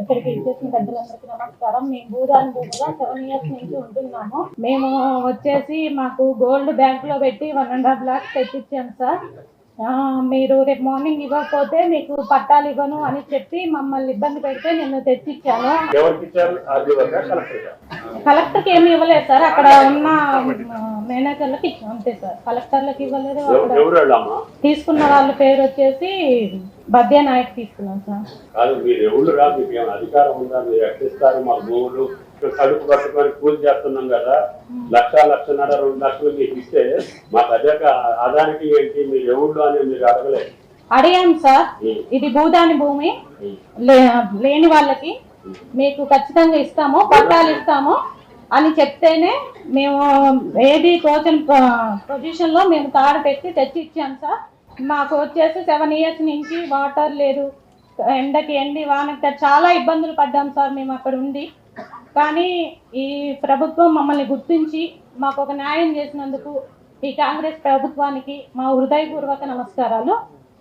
ఇక్కడికి ఇచ్చేసిన పెద్దలందరికీ నమస్కారం. మేము భూదాన్ భూమిగా 7 years నుంచి ఉంటున్నాము. మేము వచ్చేసి మాకు గోల్డ్ బ్యాంక్ లో పెట్టి 1.5 lakhs తెచ్చిచ్చాం సార్. మీరు రేపు మార్నింగ్ ఇవ్వకపోతే మీకు పట్టాలు ఇవ్వను అని చెప్పి మమ్మల్ని ఇబ్బంది పెడితే నేను తెచ్చిచ్చాను. కలెక్టర్కి ఏమి ఇవ్వలేదు సార్, అక్కడ ఉన్న మేనేజర్లకి ఇచ్చాం అంతే సార్. కలెక్టర్లకు ఇవ్వలేదు. తీసుకున్న వాళ్ళ పేరు వచ్చేసి బద్యా నాయక్ తీసుకున్నాం సార్. కడుపు కట్టుకొని పూజ చేస్తున్నాం కదా, 1,00,000, 1,50,000, 2 లక్షలు మీకు ఇస్తే మాకు అదానికి ఏంటి మీరు ఎవరు అని మీరు అడగలేదు. అడిగాం సార్, ఇది భూదాని భూమి లేని వాళ్ళకి మీకు ఖచ్చితంగా ఇస్తాము, పట్టాలు ఇస్తాము అని చెప్తేనే మేము ఏది తోచని పొజిషన్ లో మేము తాడు పెట్టి తెచ్చి ఇచ్చాం సార్. మాకు వచ్చేసి 7 years నుంచి వాటర్ లేదు, ఎండకి ఎండి వానకి చాలా ఇబ్బందులు పడ్డాం సార్ మేము అక్కడ ఉండి. కానీ ఈ ప్రభుత్వం మమ్మల్ని గుర్తించి మాకు ఒక న్యాయం చేసినందుకు ఈ కాంగ్రెస్ ప్రభుత్వానికి మా హృదయపూర్వక నమస్కారాలు.